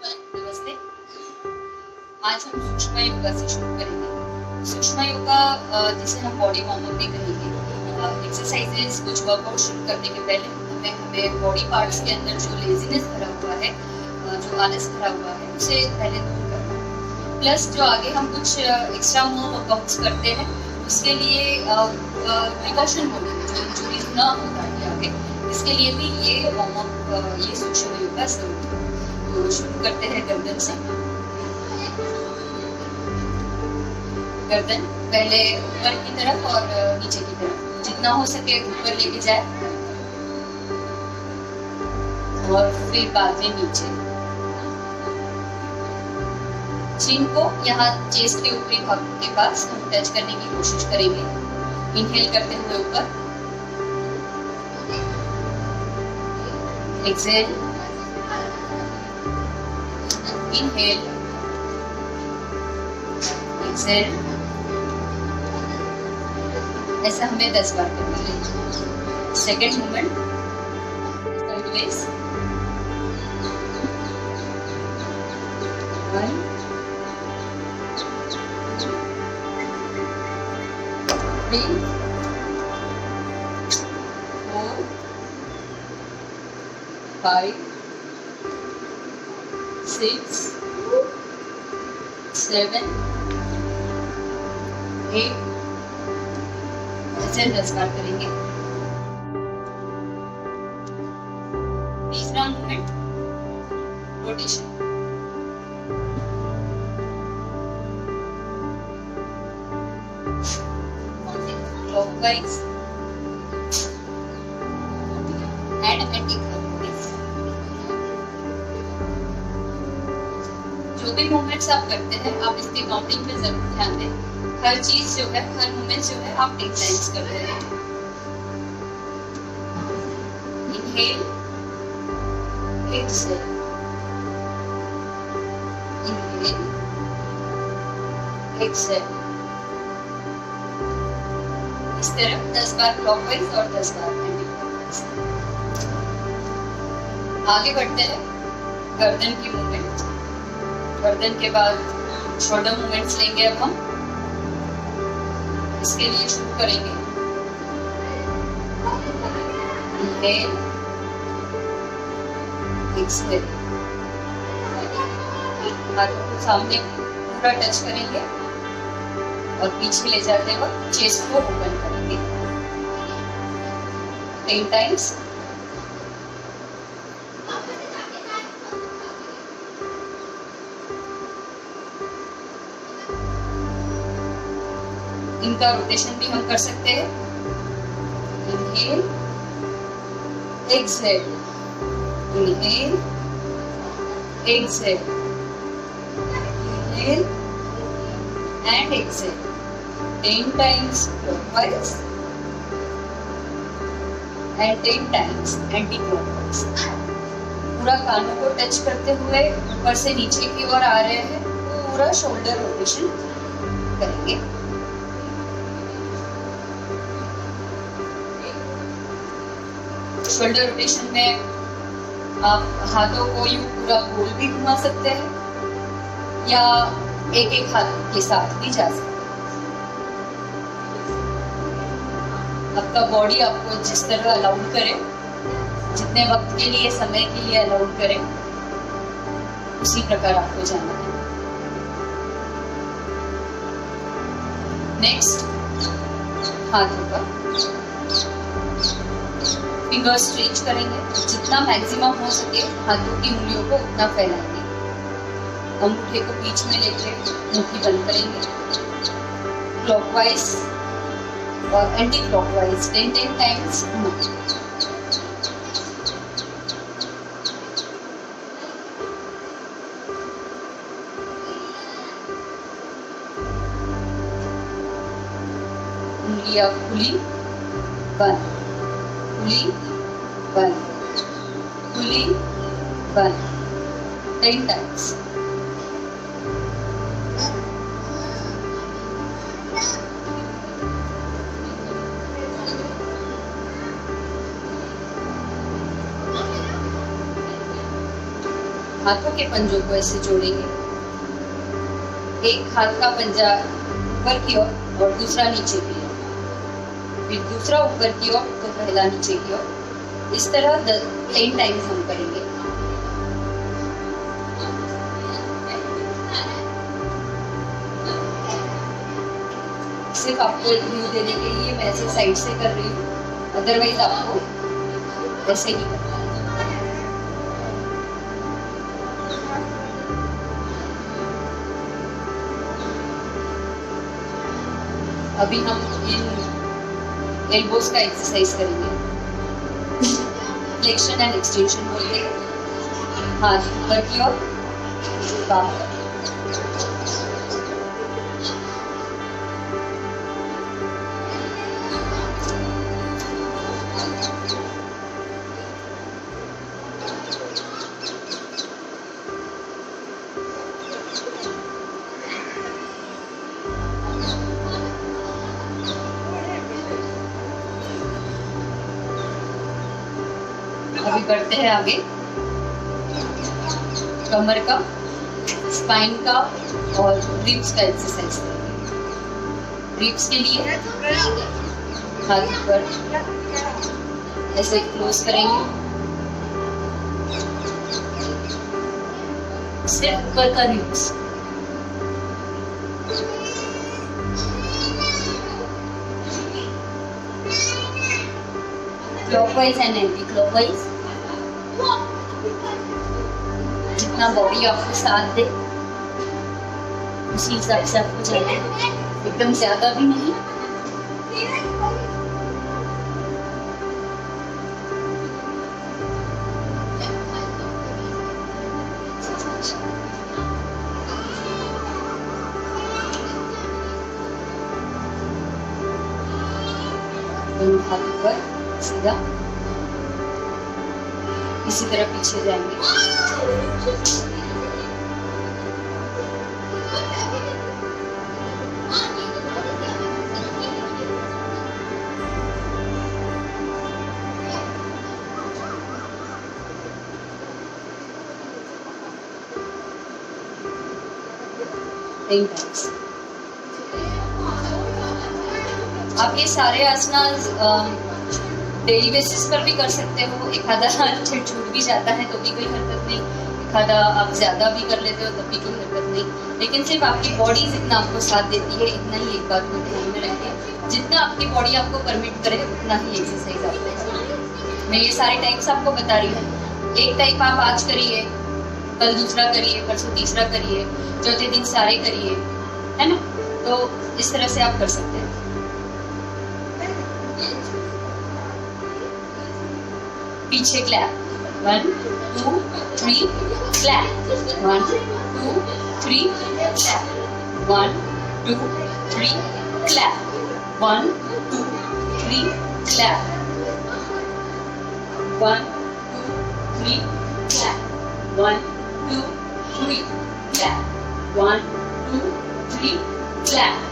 नमस्ते। आज हम सूक्ष्म योगा से शुरू करेंगे। सूक्ष्म योगा जिसे हम बॉडी वार्म अप भी कहेंगे, एक्सरसाइजेस कुछ वर्कआउट शुरू करने के पहले हमें बॉडी पार्ट्स के अंदर जो लेजीनेस भरा हुआ है, जो आलस भरा हुआ है, उसे पहले दूर करना है। प्लस जो आगे हम कुछ एक्स्ट्रा मोर वर्कआउट्स करते हैं उसके लिए प्रिकॉशन होगी, जो इंजुरीज ना हो ताकि आगे, इसके लिए भी ये वार्म अप, ये सूक्ष्म योगा जरूरी है। तो शुरू करते हैं गर्दन से। गर्दन पहले ऊपर की तरफ और नीचे की तरफ, जितना हो सके ऊपर लेके जाए और फिर बाद में नीचे। चिन को यहाँ चेस्ट के ऊपरी भाग के पास हम टच करने की कोशिश करेंगे। इनहेल करते हुए ऊपर, एक्सहेल, इनहेल, एक्सहेल। ऐसा हमें 10 बार करना है। Second movement, sideways, 1 3 4 5 6 7 8। ऐसे 10 बार करेंगे। तीसरा movement, rotation. Clockwise and anti clockwise. जो भी मूवमेंट्स आप करते हैं, आप इसके काउंटिंग पे जरूर ध्यान दें। हर चीज जो है, हर मूवमेंट जो है, आप 10 टाइम्स कर रहे हैं। Inhale, exhale, inhale, exhale. इस तरफ 10 बार क्लॉकवाइज और 10 बार एंटी क्लॉकवाइज। आगे बढ़ते हैं। गर्दन की मूवमेंट, गर्दन के बाद शोल्डर मूवमेंट्स लेंगे। अब हम इसके लिए शुरू करेंगे। इनहेल, एक्सहेल, हाथों को सामने पूरा टच करेंगे और पीछे ले जाते वक्त चेस्ट को ओपन करेंगे 10 टाइम्स। इनका रोटेशन भी हम कर सकते हैं। Inhale, exhale, inhale, exhale, inhale and exhale. 10 times clockwise and 10 times anti-clockwise। पूरा कानों को टच करते हुए ऊपर से नीचे की ओर आ रहे हैं, पूरा शोल्डर रोटेशन करेंगे। शोल्डर रोटेशन में आप हाथों को यूं पूरा गोल भी घुमा सकते हैं या एक एक हाथ के साथ भी जा सकते हैं। आपका बॉडी आपको जिस तरह अलाउड करे, जितने वक्त के लिए, समय के लिए अलाउड करे, उसी प्रकार आपको जाना है। नेक्स्ट, हाथों का फिंगर स्ट्रेच करेंगे। जितना मैक्सिमम हो सके हाथों की उंगलियों को उतना फैलाएंगे। अंगूठे को बीच में लेके मुट्ठी बंद करेंगे। क्लॉकवाइज और एंटी क्लॉकवाइज 10 टाइम्स। उंगलियां खुली बंद, खुली बंद, खुली बंद 10 टाइम्स। हाथों के पंजों को ऐसे जोड़ेंगे। एक हाथ का पंजा ऊपर की ओर और दूसरा नीचे की ओर, फिर दूसरा ऊपर की ओर तो पहला नीचे की ओर। इस तरह 10 टाइम्स हम करेंगे। सिर्फ आपको व्यू देने के लिए मैं ऐसे साइड से कर रही हूँ, अदरवाइज आपको ऐसे ही करना है। अभी हम इन एल्बोस का एक्सरसाइज करेंगे। फ्लेक्शन एंड एक्सटेंशन बोलते हैं। हाथ ऊपर की ओर, बाहर। अभी बढ़ते हैं आगे। कमर का, स्पाइन का और रिब्स का एक्सरसाइज करेंगे। रिब्स के लिए हाथ ऊपर ऐसे क्लोज करेंगे, सिर्फ ऊपर का ribs. Clockwise and anti clockwise. जितना बॉडी आपको साथ दे उसी हिसाब से आपको चाहिए, एकदम ज्यादा भी नहीं। दोनों हाथ ऊपर सीधा, इसी तरह पीछे जाएंगे। आप ये सारे आसनास डेली बेसिस पर भी कर सकते हो। एक आधा छूट भी जाता है तो भी कोई हरकत नहीं, एक आधा आप ज्यादा भी कर लेते हो तब भी कोई हरकत नहीं। लेकिन सिर्फ आपकी बॉडी जितना आपको साथ देती है, इतना ही एक बात को ध्यान में रखें। जितना आपकी बॉडी आपको परमिट करे उतना ही एक्सरसाइज आपको करना। मैं ये सारे टाइप्स आपको बता रही हूँ। एक टाइप आप आज करिए, कल दूसरा करिए, परसों तीसरा करिए, चौथे दिन सारे करिए, है ना। तो इस तरह से आप कर सकते हैं। पीछे clap, 1 2 3 clap, 1 2 3 clap, 1 2 3 clap, 1 2 3 clap, 1 2 3 clap, 1 2 3 clap, 1 2 3 clap.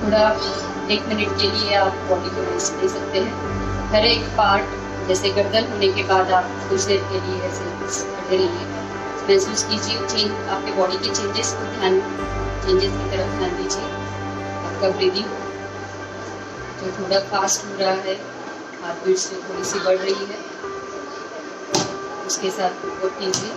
थोड़ा 1 मिनट के लिए आप बॉडी को रेस्ट दे सकते हैं। हर एक पार्ट, जैसे गर्दन होने के बाद आप कुछ देर के लिए ऐसे खड़े रहिए, महसूस कीजिए चेंज, आपके बॉडी के चेंजेस की तरफ ध्यान दीजिए। आपका ब्रीदिंग जो थोड़ा फास्ट हो रहा है, हार्ट बीट से थोड़ी सी बढ़ रही है, उसके साथ रिपोर्ट कीजिए।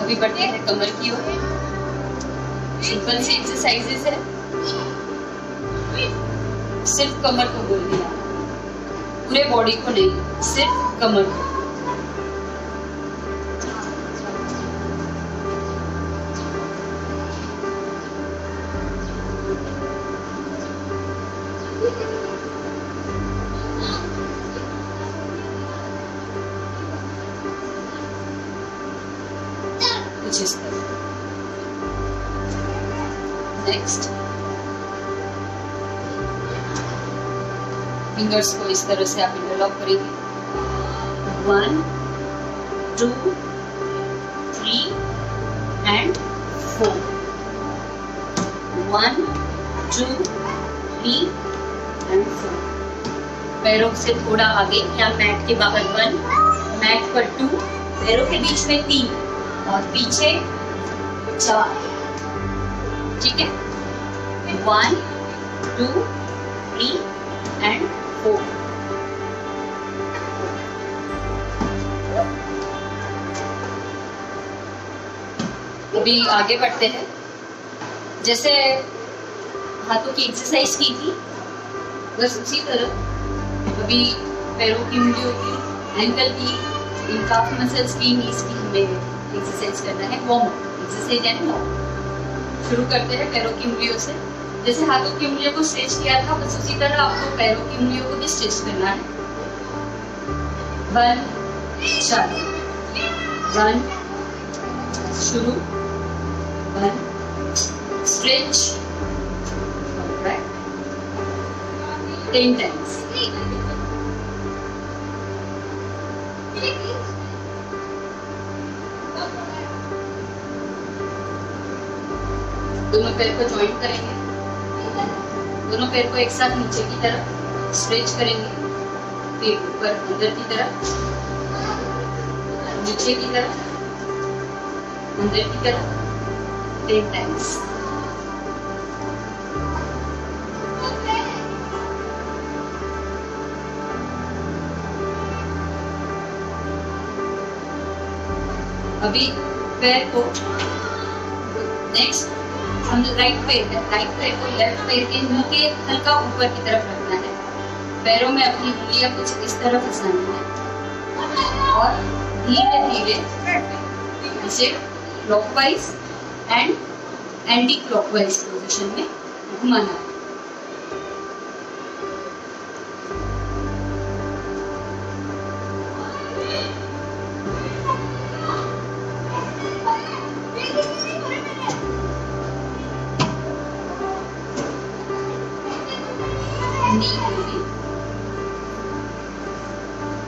अभी बढ़ते हैं कमर की ओर। सिंपल सी एक्सरसाइजेस है, सिर्फ कमर को बोलनी है, पूरे बॉडी को नहीं, सिर्फ कमर को। कुछ इस तरह। नेक्स्ट, फिंगर्स को इस तरह से आप इंटरलॉक करेंगे। 1 2 3 एंड 4। 1 2 3 एंड 4। पैरों से थोड़ा आगे या मैट के बाहर 1, मैट पर 2, पैरों के बीच में 3 और पीछे 4। ठीक है, 1 2 3 एंड 4। अभी आगे बढ़ते हैं। जैसे हाथों की एक्सरसाइज की थी बस उसी तरह अभी पैरों की उंगलियों की, एंकल की, इन काफ मसल्स की, नीज की हमें एक्सरसाइज करना है। वार्म अप एक्सरसाइज है ना। शुरू करते हैं पैरों की उंगलियों से। जैसे हाथों की उंगलियों को स्ट्रेच किया था बस उसी तरह आपको पैरों की उंगलियों को भी स्ट्रेच करना है। 1 चलो 1 शुरू 1 stretch, right, 10 times. दोनों पैर को जॉइंट करेंगे, दोनों पैर को एक साथ नीचे की तरफ स्ट्रेच करेंगे, फिर ऊपर अंदर की तरफ, नीचे की तरफ, अंदर की तरफ 10 times. अभी पैर को नेक्स्ट हम राइट पैर को लेफ्ट पैर के मुंह के हल्का ऊपर की तरफ रखना है। पैरों में अपनी उंगलियां कुछ इस तरह फंसानी है और धीरे धीरे इसे clockwise and anti clockwise position में घुमाना है।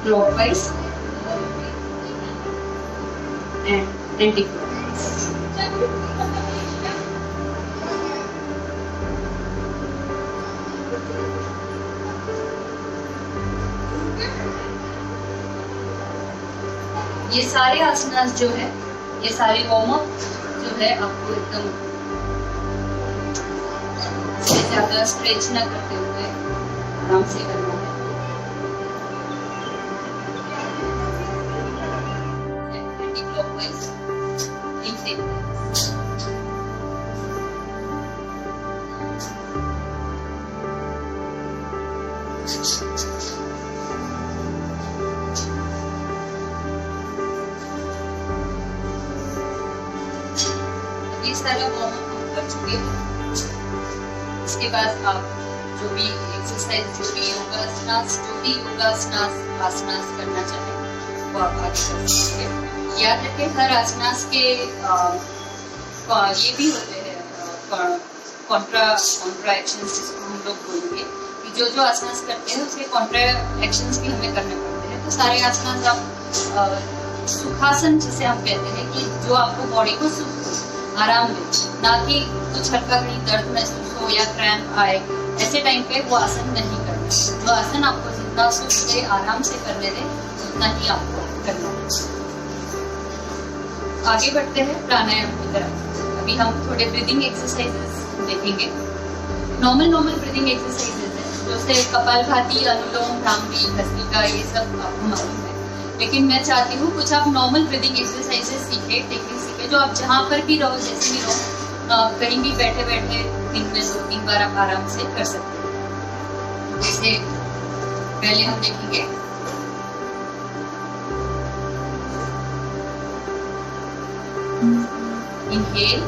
Clockwise and anti clockwise. ये सारे आसनास जो है, ये सारे वार्म अप जो है आपको एकदम ज्यादा स्ट्रेच ना करते हुए आराम से करना है। एंटी क्लॉकवाइज इस तरह वार्म अप कर चुके हैं। इसके बाद आप जो भी एक्सरसाइज, जो भी योगासनास आसनास करना चाहें वो आप आगे कर सकते हैं। याद रखें हर आसनास के ये भी होते हैं कॉन्ट्रा एक्शंस, जिसको हम लोग बोलेंगे कि जो आसनास करते हैं उसके कॉन्ट्रा एक्शंस भी हमें करने पड़ते हैं। तो सारे आसनास आप सुखासन जिसे हम कहते हैं कि जो आपको बॉडी को सुख आराम दे, ना कि कुछ हल्का कहीं दर्द महसूस हो या क्रैम्प आए, ऐसे टाइम पे वो आसन नहीं करना। जो आसन आपको जितना सुख दे, आराम से करने दे, उतना ही आपको करना है। आगे बढ़ते हैं प्राणायाम की तरफ। अभी हम थोड़े ब्रीदिंग एक्सरसाइजेस देखेंगे। नॉर्मल ब्रीदिंग एक्सरसाइजेस है, जैसे कपालभाति, अनुलोम भ्रामरी, भस्त्रिका, ये सब आपको मालूम है। लेकिन मैं चाहती हूँ कुछ आप नॉर्मल ब्रीदिंग एक्सरसाइजेस सीखे, टेक्निक सीखे, जो आप जहाँ पर भी रहो, जैसे भी रहो, कहीं भी बैठे बैठे दिन में 2-3 बार आप आराम से कर सकते हैं। जैसे पहले हम देखेंगे इनहेल,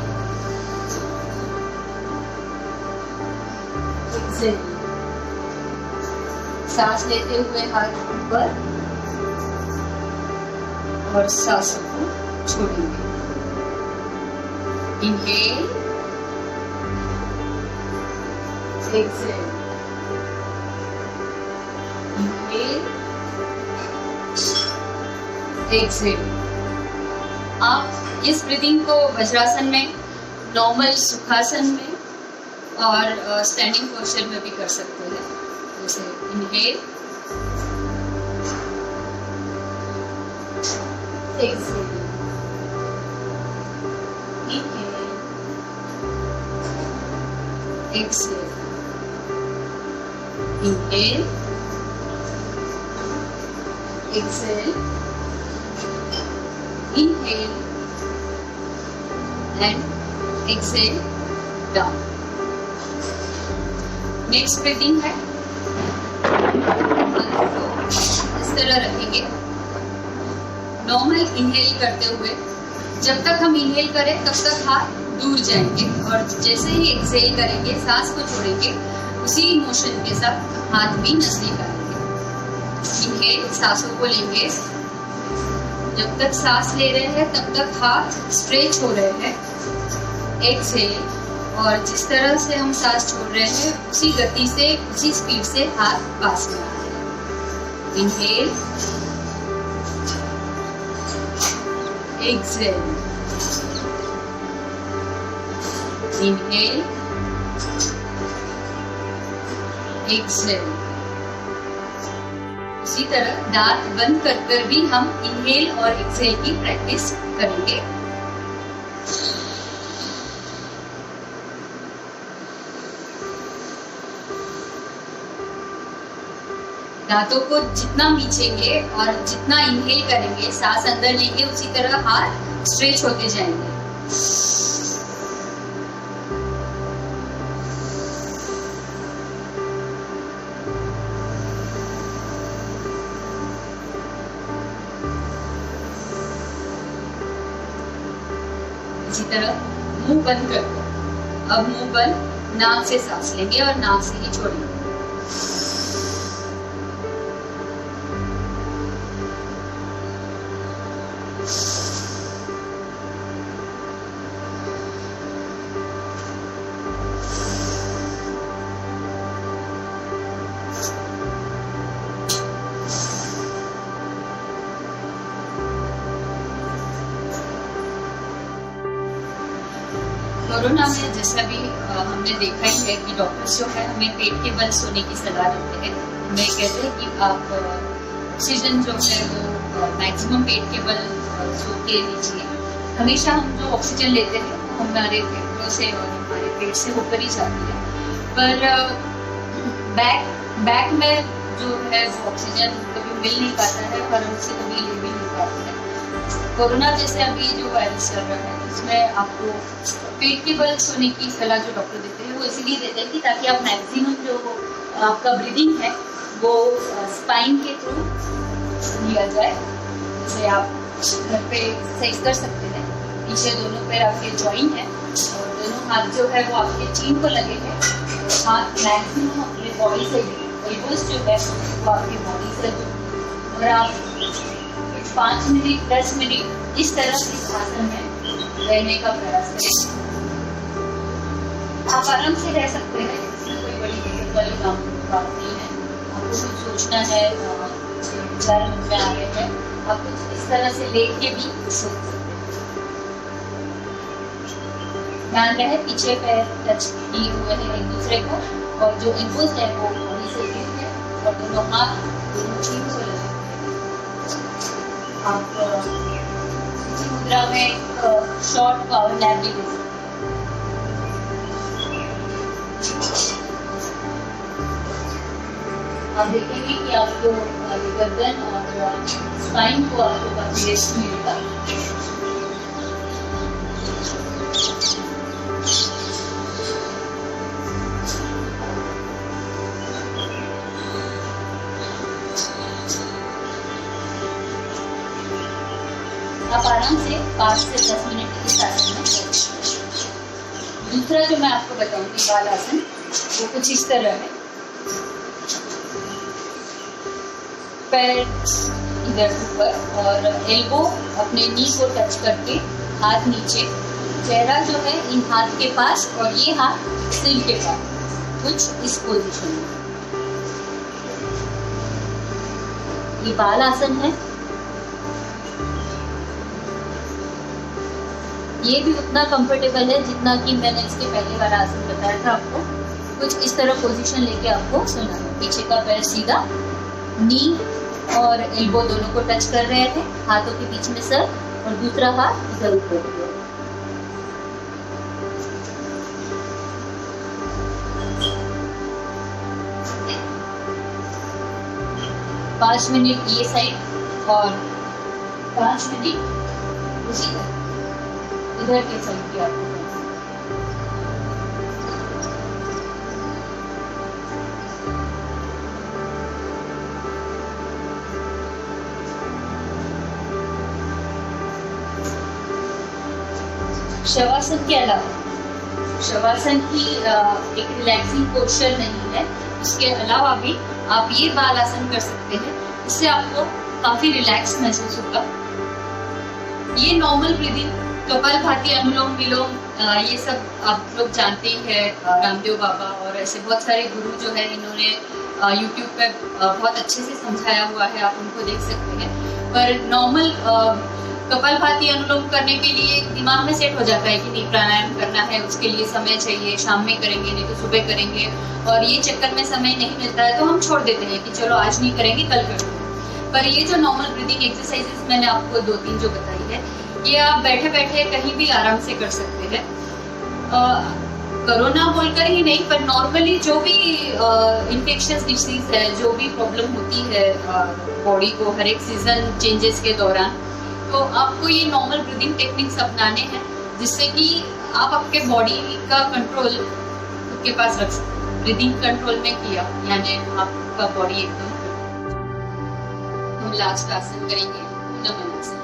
एक्सेल, सांस लेते हुए हाथ ऊपर और सांसों को छोड़ेंगे। Inhale, exhale, inhale, exhale. आप इस ब्रीदिंग को वज्रासन में, नॉर्मल सुखासन में और स्टैंडिंग पोस्चर में भी कर सकते हैं। जैसे inhale, exhale, inhale, exhale, inhale, exhale, inhale and exhale down. Next breathing है, इस तरह रखेंगे। नॉर्मल इनहेल करते हुए जब तक हम इनहेल करें तब तक हाथ दूर जाएंगे और जैसे ही एक्सहेल करेंगे सांस को छोड़ेंगे, उसी मोशन के साथ हाथ भी नजदीक आएंगे। इनहेल, सांसों को लेंगे, जब तक सांस ले रहे हैं तब तक हाथ स्ट्रेच हो रहे हैं। एक्सहेल, और जिस तरह से हम सांस छोड़ रहे हैं उसी गति से, उसी स्पीड से हाथ पास में आ रहे हैं। Inhale, exhale, inhale, exhale. इसी तरह दांत बंद कर कर भी हम इनहेल और एक्सहेल की प्रैक्टिस करेंगे। दांतों को जितना मीचेंगे और जितना इनहेल करेंगे, सांस अंदर लेंगे, उसी तरह हाथ स्ट्रेच होते जाएंगे। इसी तरह मुंह बंद कर दो। अब मुंह बंद, नाक से सांस लेंगे और नाक से ही छोड़ेंगे। कोरोना में जैसा भी हमने देखा ही है कि डॉक्टर्स जो है हमें पेट के बल सोने की सलाह देते हैं। हमें कहते हैं कि आप ऑक्सीजन जो है वो मैक्सिमम पेट के बल सो के लीजिए। हमेशा हम जो ऑक्सीजन लेते हैं वो हमारे फेफड़ों से और हमारे पेट से होकर ही जाती है, पर बैक में जो है वो ऑक्सीजन कभी मिल नहीं पाता है और हमसे कभी ले भी नहीं पाते हैं। कोरोना जैसे अभी जो वायरस चल रहा है उसमें आपको पेट के बल सोने की सलाह जो डॉक्टर देते हैं वो इसलिए देते हैं कि ताकि आप मैक्सिमम जो आपका ब्रीदिंग है वो स्पाइन के थ्रू लिया जाए। जैसे आप घर पे एक्सरसाइज कर सकते हैं, पीछे दोनों पैर आपके ज्वाइन है और दोनों हाथ जो है वो आपके चीन को लगे हैं। हाथ मैक्सिमम अपने बॉडी से, एल्बोस जो है वो आपकी बॉडी से, और आप 5 मिनट 10 मिनट इस तरह से आसन में रहने का प्रयास करें। आप आराम से रह सकते हैं, इसमें कोई बड़ी दिक्कत वाली बात नहीं है। आपको कुछ सोचना है, विचार मन में आ रहे हैं, आप कुछ इस तरह से लेट के भी सोच सकते हैं। ध्यान रहे पीछे पैर टच किए हुए हैं एक दूसरे को और जो एल्बोस है वो बॉडी से फिट है और दोनों हाथ दोनों चीन को लगे। आप इसी मुद्रा में एक शॉर्ट पावर नैप भी ले सकते हैं। आप देखेंगे कि आपको गर्दन और स्पाइन को आपको काफी रेस्ट मिलेगा। आप आराम से 5 से 10 मिनट इस आसन में करें। दूसरा जो मैं आपको बताऊंगी बाल आसन, वो कुछ इस तरह है। पैर इधर ऊपर और एल्बो अपने नी को टच करके हाथ नीचे, चेहरा जो है इन हाथ के पास और ये हाथ सिर के पास, कुछ इस पोजीशन में। ये बाल आसन है। ये भी उतना कंफर्टेबल है जितना कि मैंने इसके पहली बार आसन बताया था आपको। कुछ इस तरह पोजीशन लेके आपको सोना है। पीछे का पैर सीधा, नी और एल्बो दोनों को टच कर रहे थे, हाथों के बीच में सर और दूसरा हाथ इधर ऊपर। 5 मिनट ये साइड और 5 मिनट उसी इधर के साइड की आपको। शवासन के अलावा शवासन की एक रिलैक्सिंग पोस्चर नहीं है, उसके अलावा भी आप ये बाल आसन कर सकते हैं, इससे आपको काफी रिलैक्स महसूस होगा। ये नॉर्मल ब्रीदिंग, कपालभाति, अनुलोम विलोम, ये सब आप लोग जानते ही हैं। रामदेव बाबा और ऐसे बहुत सारे गुरु जो है इन्होंने YouTube पे बहुत अच्छे से समझाया हुआ है, आप उनको देख सकते हैं। पर नॉर्मल कपालभाति अनुलोम करने के लिए दिमाग में सेट हो जाता है कि नहीं प्राणायाम करना है, उसके लिए समय चाहिए, शाम में करेंगे नहीं तो सुबह करेंगे, और ये चक्कर में समय नहीं मिलता है तो हम छोड़ देते हैं कि चलो आज नहीं करेंगे कल कर लेंगे। पर ये जो नॉर्मल ब्रीदिंग एक्सरसाइजेस मैंने आपको 2-3 जो बताई है, ये आप बैठे बैठे कहीं भी आराम से कर सकते हैं। कोरोना बोलकर ही नहीं, पर नॉर्मली जो भी इन्फेक्शियस डिसीज है, जो भी प्रॉब्लम होती है बॉडी को हर एक सीजन चेंजेस के दौरान, तो आपको ये नॉर्मल ब्रीदिंग टेक्निक्स अपनाने हैं, जिससे कि आप आपके बॉडी का कंट्रोल खुद के पास रख सकते। ब्रीदिंग कंट्रोल में किया यानी आपका बॉडी एकदम। हम लास्ट आसन करेंगे नमन आसन।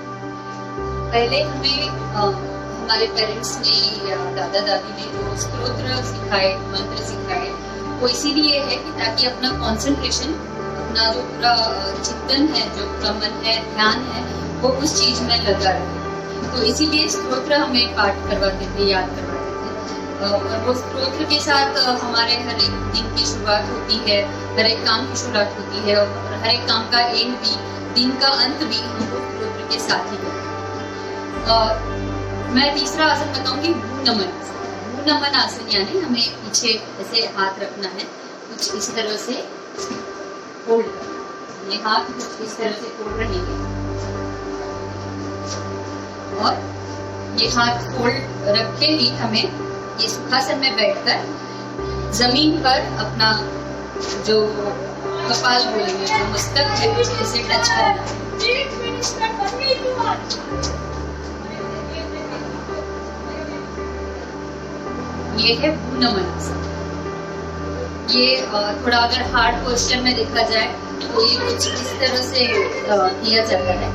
पहले हमें हमारे पेरेंट्स ने या दादा दादी ने जो स्तोत्र सिखाए, मंत्र सिखाए, वो इसीलिए है कि ताकि अपना कंसंट्रेशन, अपना जो पूरा चिंतन है, जो पूरा मन है, ध्यान है, वो उस चीज में लगा रहे। तो इसीलिए स्तोत्र हमें पाठ करवाते थे, याद करवाते थे, और वो स्तोत्र के साथ हमारे हर एक दिन की शुरुआत होती है, हर एक काम की शुरुआत होती है, और हर एक काम का एंड भी, दिन का अंत भी हमको स्तोत्र के साथ ही करते हैं। मैं तीसरा आसन बताऊंगी भू नमन। भू नमन आसन यानी हमें पीछे ऐसे हाथ रखना है, कुछ इस तरह से फोल्ड करना। ये हाथ कुछ इस तरह से फोल्ड रहेंगे और ये हाथ फोल्ड रख के ही हमें ये सुखासन में बैठकर जमीन पर अपना जो कपाल बोलेंगे, जो मस्तक है, उसे टच करना है। ये है भू नमन आसन। ये थोड़ा अगर हार्ड पोस्चर में देखा जाए तो ये कुछ इस तरह से किया जाता है,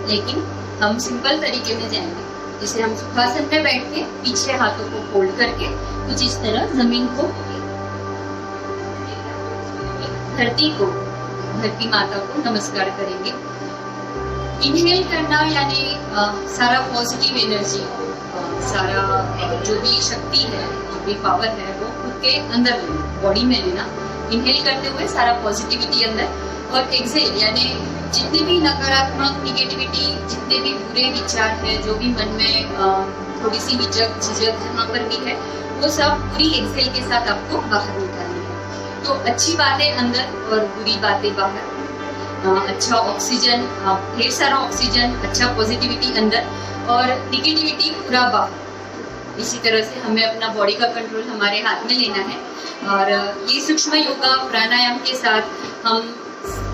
लेकिन हम सिंपल तरीके में जाएंगे। जैसे हम सुखासन में बैठ के पीछे हाथों को फोल्ड करके कुछ इस तरह जमीन को, धरती माता को नमस्कार करेंगे। इनहेल करना यानी सारा पॉजिटिव एनर्जी, सारा जो भी शक्ति है, जो भी पावर है, वो खुद के अंदर लेना, बॉडी में लेना। इनहेल करते हुए सारा पॉजिटिविटी अंदर, और एक्सेल यानी जितने भी नकारात्मक निगेटिविटी, जितने भी बुरे विचार है, जो भी मन में थोड़ी सी झिझक जहाँ पर भी है, वो सब पूरी एक्सेल के साथ आपको बाहर निकालनी है। तो अच्छी बातें अंदर और बुरी बातें बाहर। अच्छा ऑक्सीजन, ढेर सारा ऑक्सीजन, अच्छा पॉजिटिविटी अंदर और निगेटिविटी पूरा बाहर। इसी तरह से हमें अपना बॉडी का कंट्रोल हमारे हाथ में लेना है। और ये सूक्ष्म योगा प्राणायाम के साथ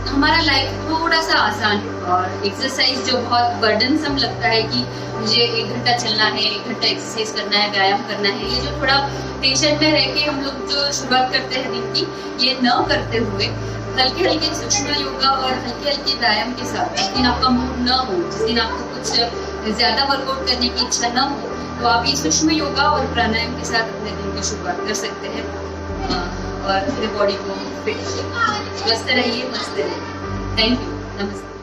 हमारा लाइफ थोड़ा सा आसान, और एक्सरसाइज जो बहुत बर्डनसम लगता है कि मुझे 1 घंटा चलना है, 1 घंटा एक्सरसाइज करना है, व्यायाम करना है, ये जो थोड़ा टेंशन में रह के हम लोग जो शुरुआत करते हैं दिन की, ये न करते हुए हल्के हल्के सूक्ष्म योगा और हल्के हल्के व्यायाम के साथ, जिस दिन आपका मूड न हो, जिस दिन आपको कुछ ज्यादा वर्कआउट करने की इच्छा न हो, तो आप ये सूक्ष्म योगा और प्राणायाम के साथ अपने दिन की शुरुआत कर सकते हैं और अपने बॉडी को फिट रखिए। स्वस्थ रहिए, मस्त रहिए। थैंक यू, नमस्ते।